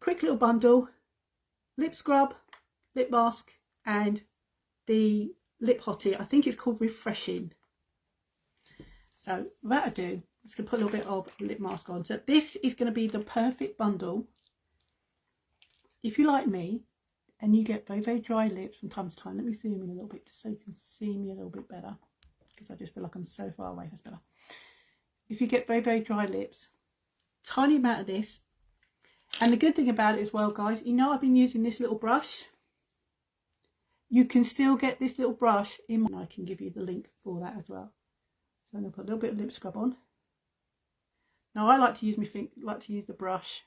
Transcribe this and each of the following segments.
quick little bundle: lip scrub, lip mask, and the lip hottie. I think it's called Refreshing. So without ado, I'm just going to put a little bit of lip mask on. So this is going to be the perfect bundle if you like me and you get very, very dry lips from time to time. Let me zoom in a little bit just so you can see me a little bit better, because I just feel like I'm so far away. That's better. If you get very, very dry lips, tiny amount of this. And the good thing about it as well, guys, you know I've been using this little brush. You can still get this little brush in my... I can give you the link for that as well. So I'm going to put a little bit of lip scrub on. Now I like to use the brush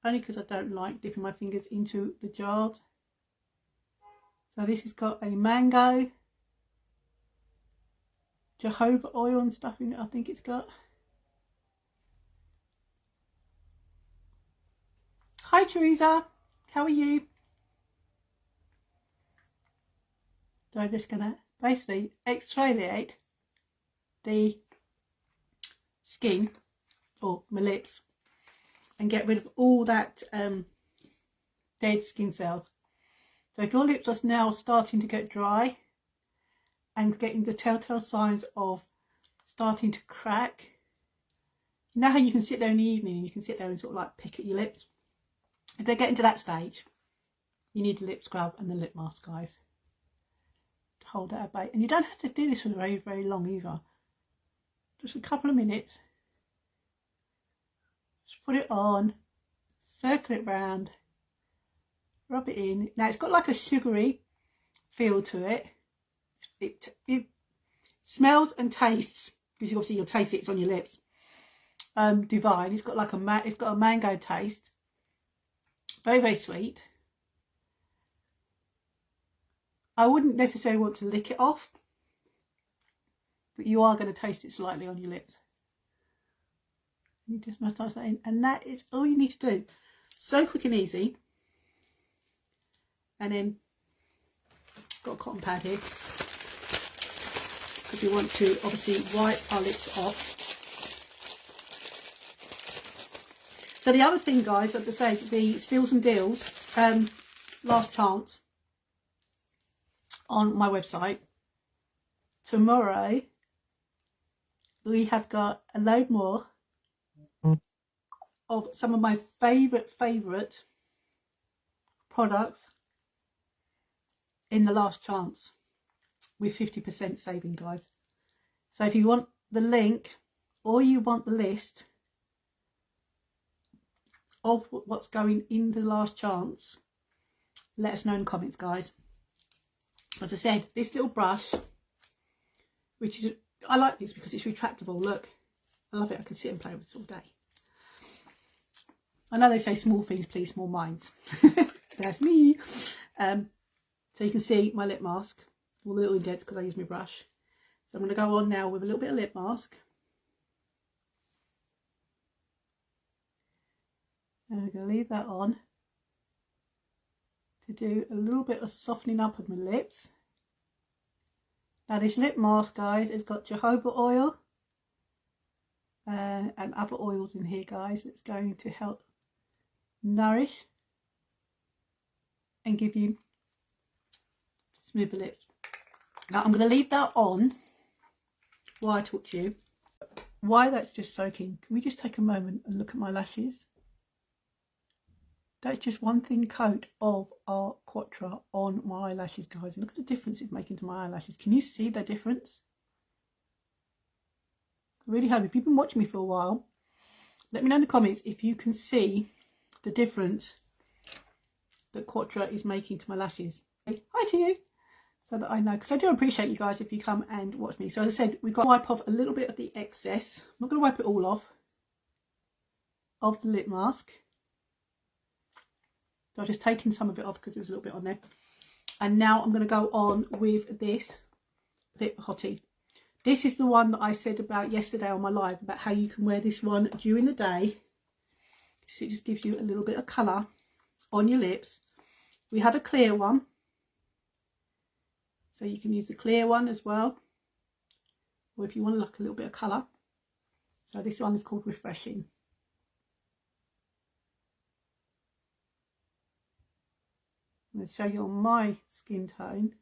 only because I don't like dipping my fingers into the jars. So this has got a mango, jojoba oil and stuff in it, I think it's got. Hi Teresa, how are you? So I'm just going to basically exfoliate the skin or my lips and get rid of all that dead skin cells. So if your lips are now starting to get dry and getting the telltale signs of starting to crack, you know how you can sit there in the evening and you can sit there and sort of like pick at your lips? If they're getting to that stage, you need the lip scrub and the lip mask, guys, to hold that at bay. And you don't have to do this for very, very long either. Just a couple of minutes. Just put it on, circle it round, rub it in. Now it's got like a sugary feel to it. It smells and tastes, because obviously you'll taste it, it's on your lips. Divine. It's got like a mango taste. Very, very sweet. I wouldn't necessarily want to lick it off, but you are going to taste it slightly on your lips. You just massage that in, and that is all you need to do. So quick and easy. And then got a cotton pad here, because we want to obviously wipe our lips off. So the other thing, guys, like I say, the steals and deals, last chance on my website. Tomorrow we have got a load more of some of my favourite products in the last chance with 50% saving, guys. So if you want the link or you want the list of what's going in the last chance, let us know in the comments, guys. As I said, this little brush, which is, I like this because it's retractable. Look, I love it. I can sit and play with this all day. I know they say small things please small minds. That's me. So you can see my lip mask, all the little indents, because I use my brush. So I'm going to go on now with a little bit of lip mask. And I'm going to leave that on to do a little bit of softening up of my lips. Now this lip mask, guys, has got jojoba oil and other oils in here, guys. It's going to help nourish and give you smoother lips. Now I'm going to leave that on while I talk to you. While that's just soaking, can we just take a moment and look at my lashes? That's just one thin coat of our Quattro on my eyelashes, guys. And look at the difference it's making to my eyelashes. Can you see the difference? I really hope, if you've been watching me for a while, let me know in the comments if you can see the difference that Quattro is making to my lashes. Hi to you, so that I know, because I do appreciate you guys if you come and watch me. So as I said, we've got to wipe off a little bit of the excess. I'm not going to wipe it all off of the lip mask. So I've just taken some of it off because there was a little bit on there. And now I'm going to go on with this lip hottie. This is the one that I said about yesterday on my live, about how you can wear this one during the day. It just gives you a little bit of colour on your lips. We have a clear one, so you can use the clear one as well, or if you want to look a little bit of colour. So this one is called Refreshing. I'm going to show you on my skin tone.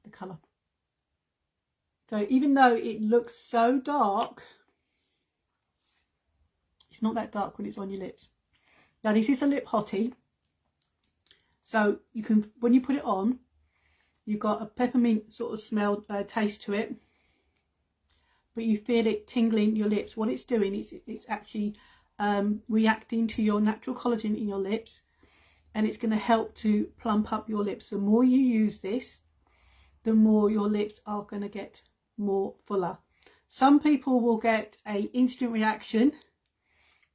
The colour. So even though it looks so dark, it's not that dark when it's on your lips. Now this is a lip hottie, so you can, when you put it on, you've got a peppermint sort of smell, taste to it, but you feel it tingling your lips. What it's doing is it's actually reacting to your natural collagen in your lips, and it's going to help to plump up your lips. The more you use this, the more your lips are going to get more fuller. Some people will get a instant reaction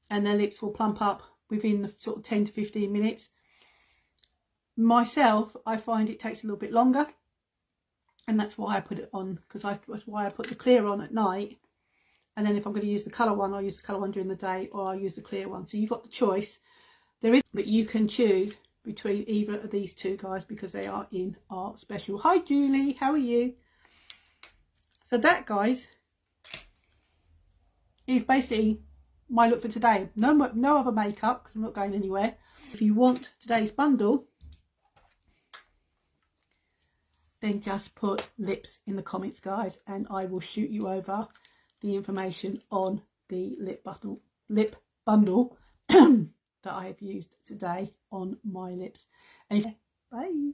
and their lips will plump up within the sort of 10 to 15 minutes. Myself, I find it takes a little bit longer, and that's why I put it on, because that's why I put the clear on at night, and then if I'm going to use the colour one, I'll use the colour one during the day, or I'll use the clear one. So you've got the choice. There is, but you can choose between either of these two guys because they are in our special. Hi Julie, how are you? So that, guys, is basically my look for today. No other makeup because I'm not going anywhere. If you want today's bundle, then just put lips in the comments, guys, and I will shoot you over the information on the lip bundle that I have used today on my lips. And bye.